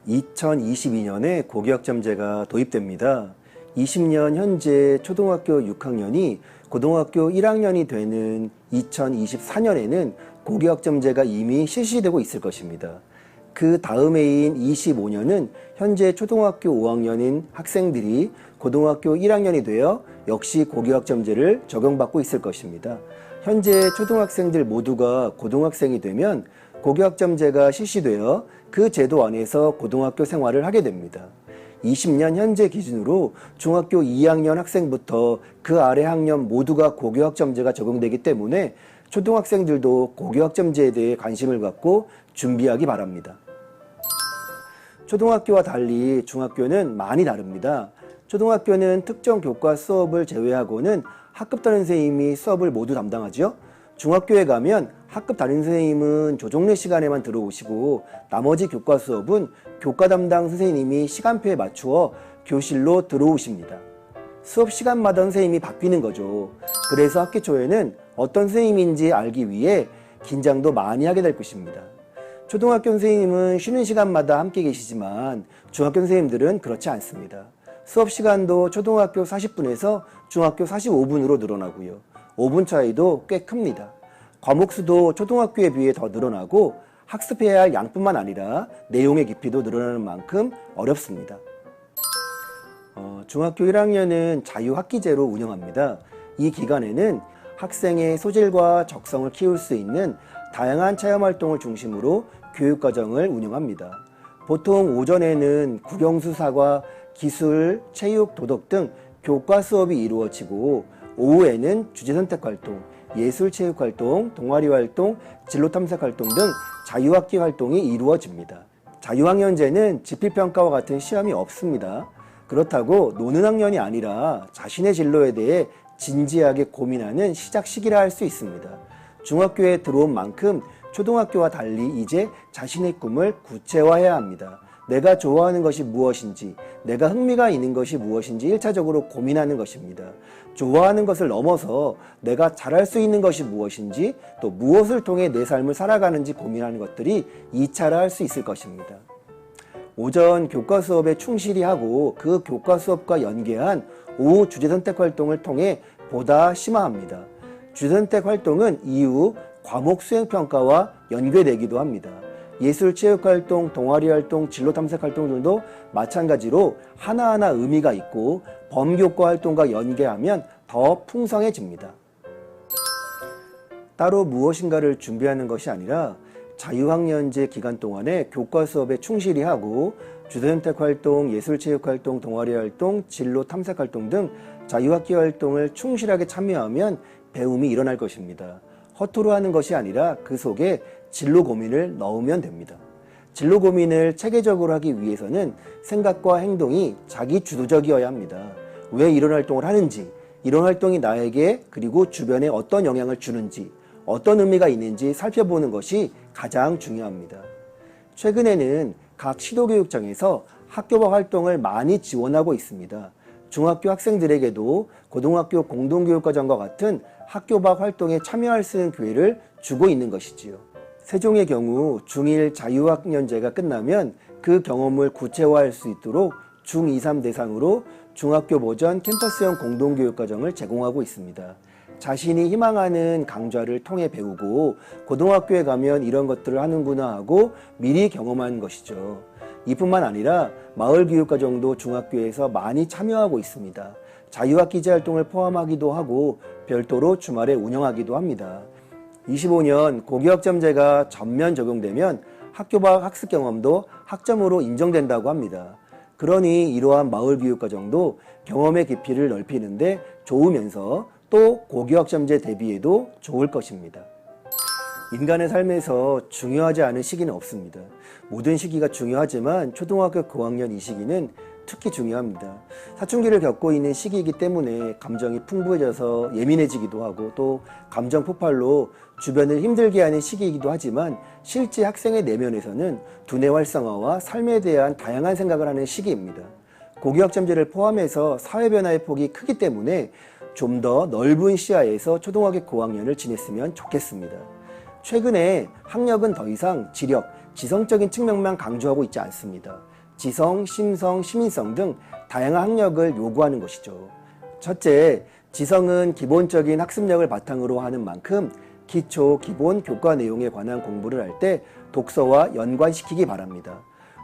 2022년에 고교학점제가 도입됩니다. 20년 현재 초등학교 6학년이 고등학교 1학년이 되는 2024년에는 고교학점제가 이미 실시되고 있을 것입니다. 그 다음 해인 25년은 현재 초등학교 5학년인 학생들이 고등학교 1학년이 되어 역시 고교학점제를 적용받고 있을 것입니다. 현재 초등학생들 모두가 고등학생이 되면 고교학점제가 실시되어 그 제도 안에서 고등학교 생활을 하게 됩니다. 20년 현재 기준으로 중학교 2학년 학생부터 그 아래 학년 모두가 고교학점제가 적용되기 때문에 초등학생들도 고교학점제에 대해 관심을 갖고 준비하기 바랍니다. 초등학교와 달리 중학교는 많이 다릅니다. 초등학교는 특정 교과 수업을 제외하고는 학급 담임 선생님이 수업을 모두 담당하죠. 중학교에 가면 학급 담임 선생님은 조종례 시간에만 들어오시고 나머지 교과 수업은 교과 담당 선생님이 시간표에 맞추어 교실로 들어오십니다. 수업 시간마다 선생님이 바뀌는 거죠. 그래서 학기 초에는 어떤 선생님인지 알기 위해 긴장도 많이 하게 될 것입니다. 초등학교 선생님은 쉬는 시간마다 함께 계시지만 중학교 선생님들은 그렇지 않습니다. 수업 시간도 초등학교 40분에서 중학교 45분으로 늘어나고요. 5분 차이도 꽤 큽니다. 과목 수도 초등학교에 비해 더 늘어나고 학습해야 할 양뿐만 아니라 내용의 깊이도 늘어나는 만큼 어렵습니다. 중학교 1학년은 자유학기제로 운영합니다. 이 기간에는 학생의 소질과 적성을 키울 수 있는 다양한 체험활동을 중심으로 교육과정을 운영합니다. 보통 오전에는 국영수사과 기술, 체육, 도덕 등 교과 수업이 이루어지고 오후에는 주제선택활동, 예술체육활동, 동아리활동, 진로탐색활동 등 자유학기 활동이 이루어집니다. 자유학년제는 지필평가와 같은 시험이 없습니다. 그렇다고 노는 학년이 아니라 자신의 진로에 대해 진지하게 고민하는 시작 시기라 할 수 있습니다. 중학교에 들어온 만큼 초등학교와 달리 이제 자신의 꿈을 구체화해야 합니다. 내가 좋아하는 것이 무엇인지, 내가 흥미가 있는 것이 무엇인지 1차적으로 고민하는 것입니다. 좋아하는 것을 넘어서 내가 잘할 수 있는 것이 무엇인지, 또 무엇을 통해 내 삶을 살아가는지 고민하는 것들이 2차라 할 수 있을 것입니다. 오전 교과 수업에 충실히 하고 그 교과 수업과 연계한 오후 주제선택 활동을 통해 보다 심화합니다. 주제선택 활동은 이후 과목 수행평가와 연계되기도 합니다. 예술체육활동, 동아리활동, 진로탐색활동 등도 마찬가지로 하나하나 의미가 있고 범교과 활동과 연계하면 더 풍성해집니다. 따로 무엇인가를 준비하는 것이 아니라 자유학년제 기간 동안에 교과 수업에 충실히 하고 주제선택활동, 예술체육활동, 동아리활동, 진로탐색활동 등 자유학기 활동을 충실하게 참여하면 배움이 일어날 것입니다. 허투루 하는 것이 아니라 그 속에 진로 고민을 넣으면 됩니다. 진로 고민을 체계적으로 하기 위해서는 생각과 행동이 자기 주도적이어야 합니다. 왜 이런 활동을 하는지, 이런 활동이 나에게 그리고 주변에 어떤 영향을 주는지, 어떤 의미가 있는지 살펴보는 것이 가장 중요합니다. 최근에는 각 시도교육청에서 학교방 활동을 많이 지원하고 있습니다. 중학교 학생들에게도 고등학교 공동교육과정과 같은 학교방 활동에 참여할 수 있는 기회를 주고 있는 것이지요. 세종의 경우 중1 자유학년제가 끝나면 그 경험을 구체화할 수 있도록 중2, 3 대상으로 중학교 버전 캠퍼스형 공동교육과정을 제공하고 있습니다. 자신이 희망하는 강좌를 통해 배우고 고등학교에 가면 이런 것들을 하는구나 하고 미리 경험하는 것이죠. 이뿐만 아니라 마을교육과정도 중학교에서 많이 참여하고 있습니다. 자유학기제 활동을 포함하기도 하고 별도로 주말에 운영하기도 합니다. 25년 고교학점제가 전면 적용되면 학교방 학습 경험도 학점으로 인정된다고 합니다. 그러니 이러한 마을교육과정도 경험의 깊이를 넓히는데 좋으면서 또 고교학점제 대비에도 좋을 것입니다. 인간의 삶에서 중요하지 않은 시기는 없습니다. 모든 시기가 중요하지만 초등학교 고학년 이 시기는 특히 중요합니다. 사춘기를 겪고 있는 시기이기 때문에 감정이 풍부해져서 예민해지기도 하고 또 감정 폭발로 주변을 힘들게 하는 시기이기도 하지만 실제 학생의 내면에서는 두뇌 활성화와 삶에 대한 다양한 생각을 하는 시기입니다. 고교학점제를 포함해서 사회 변화의 폭이 크기 때문에 좀 더 넓은 시야에서 초등학교 고학년을 지냈으면 좋겠습니다. 최근에 학력은 더 이상 지력, 지성적인 측면만 강조하고 있지 않습니다. 지성, 심성, 시민성 등 다양한 학력을 요구하는 것이죠. 첫째, 지성은 기본적인 학습력을 바탕으로 하는 만큼 기초, 기본, 교과 내용에 관한 공부를 할 때 독서와 연관시키기 바랍니다.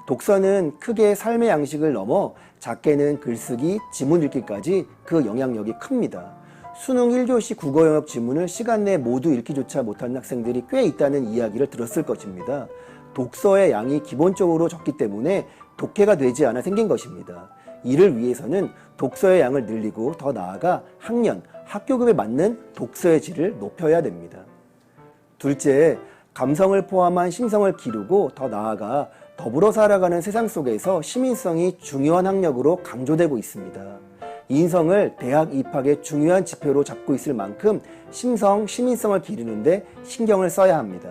독서는 크게 삶의 양식을 넘어 작게는 글쓰기, 지문 읽기까지 그 영향력이 큽니다. 수능 1교시 국어 영역 지문을 시간 내에 모두 읽기조차 못하는 학생들이 꽤 있다는 이야기를 들었을 것입니다. 독서의 양이 기본적으로 적기 때문에 독해가 되지 않아 생긴 것입니다. 이를 위해서는 독서의 양을 늘리고 더 나아가 학년, 학교급에 맞는 독서의 질을 높여야 됩니다. 둘째, 감성을 포함한 심성을 기르고 더 나아가 더불어 살아가는 세상 속에서 시민성이 중요한 학력으로 강조되고 있습니다. 인성을 대학 입학의 중요한 지표로 잡고 있을 만큼 심성, 시민성을 기르는데 신경을 써야 합니다.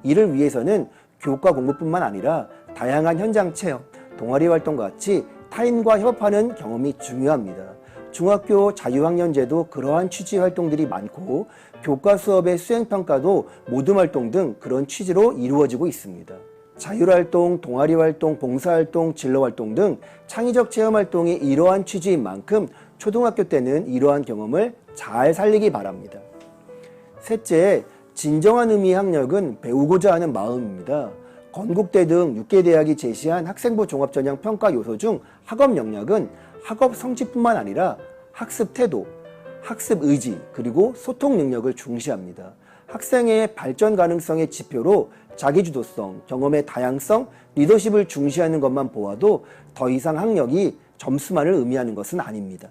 이를 위해서는 교과 공부뿐만 아니라 다양한 현장 체험, 동아리 활동과 같이 타인과 협업하는 경험이 중요합니다. 중학교 자유학년제도 그러한 취지 활동들이 많고 교과 수업의 수행평가도 모둠 활동 등 그런 취지로 이루어지고 있습니다. 자율활동, 동아리활동, 봉사활동, 진로활동 등 창의적 체험활동이 이러한 취지인 만큼 초등학교 때는 이러한 경험을 잘 살리기 바랍니다. 셋째, 진정한 의미의 학력은 배우고자 하는 마음입니다. 건국대 등 6개 대학이 제시한 학생부 종합전형 평가 요소 중 학업 역량은 학업 성취뿐만 아니라 학습 태도, 학습 의지, 그리고 소통 능력을 중시합니다. 학생의 발전 가능성의 지표로 자기주도성, 경험의 다양성, 리더십을 중시하는 것만 보아도 더 이상 학력이 점수만을 의미하는 것은 아닙니다.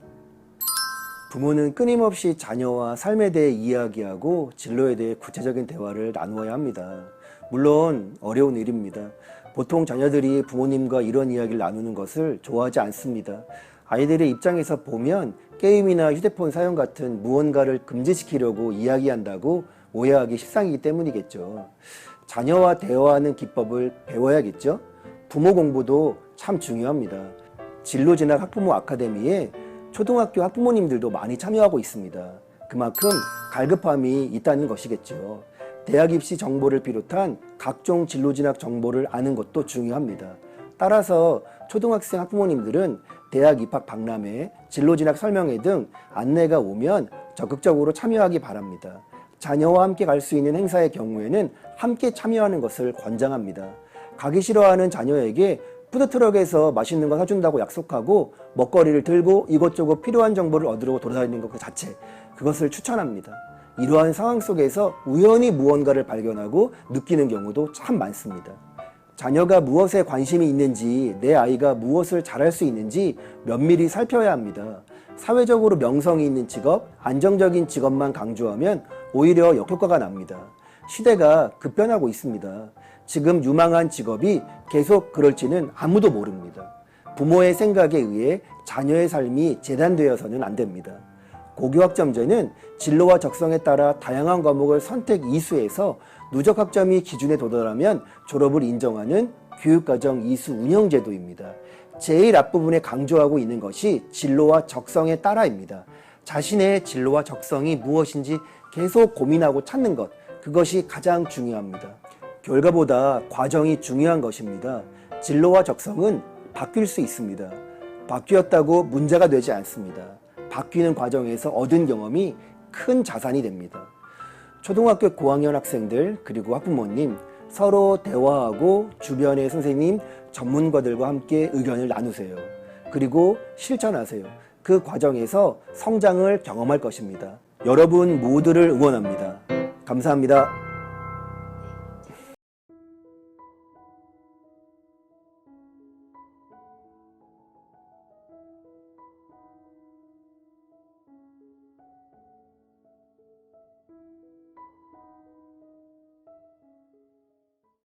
부모는 끊임없이 자녀와 삶에 대해 이야기하고 진로에 대해 구체적인 대화를 나누어야 합니다. 물론 어려운 일입니다. 보통 자녀들이 부모님과 이런 이야기를 나누는 것을 좋아하지 않습니다. 아이들의 입장에서 보면 게임이나 휴대폰 사용 같은 무언가를 금지시키려고 이야기한다고 오해하기 십상이기 때문이겠죠. 자녀와 대화하는 기법을 배워야겠죠. 부모 공부도 참 중요합니다. 진로진학 학부모 아카데미에 초등학교 학부모님들도 많이 참여하고 있습니다. 그만큼 갈급함이 있다는 것이겠죠. 대학 입시 정보를 비롯한 각종 진로진학 정보를 아는 것도 중요합니다. 따라서 초등학생 학부모님들은 대학 입학 박람회, 진로진학 설명회 등 안내가 오면 적극적으로 참여하기 바랍니다. 자녀와 함께 갈 수 있는 행사의 경우에는 함께 참여하는 것을 권장합니다. 가기 싫어하는 자녀에게 푸드트럭에서 맛있는 거 사준다고 약속하고 먹거리를 들고 이것저것 필요한 정보를 얻으러 돌아다니는 것 그 자체, 그것을 추천합니다. 이러한 상황 속에서 우연히 무언가를 발견하고 느끼는 경우도 참 많습니다. 자녀가 무엇에 관심이 있는지, 내 아이가 무엇을 잘할 수 있는지 면밀히 살펴야 합니다. 사회적으로 명성이 있는 직업, 안정적인 직업만 강조하면 오히려 역효과가 납니다. 시대가 급변하고 있습니다. 지금 유망한 직업이 계속 그럴지는 아무도 모릅니다. 부모의 생각에 의해 자녀의 삶이 재단되어서는 안 됩니다. 고교학점제는 진로와 적성에 따라 다양한 과목을 선택 이수해서 누적 학점이 기준에 도달하면 졸업을 인정하는 교육과정 이수 운영제도입니다. 제일 앞부분에 강조하고 있는 것이 진로와 적성에 따라입니다. 자신의 진로와 적성이 무엇인지 계속 고민하고 찾는 것, 그것이 가장 중요합니다. 결과보다 과정이 중요한 것입니다. 진로와 적성은 바뀔 수 있습니다. 바뀌었다고 문제가 되지 않습니다. 바뀌는 과정에서 얻은 경험이 큰 자산이 됩니다. 초등학교 고학년 학생들 그리고 학부모님 서로 대화하고 주변의 선생님, 전문가들과 함께 의견을 나누세요. 그리고 실천하세요. 그 과정에서 성장을 경험할 것입니다. 여러분 모두를 응원합니다. 감사합니다.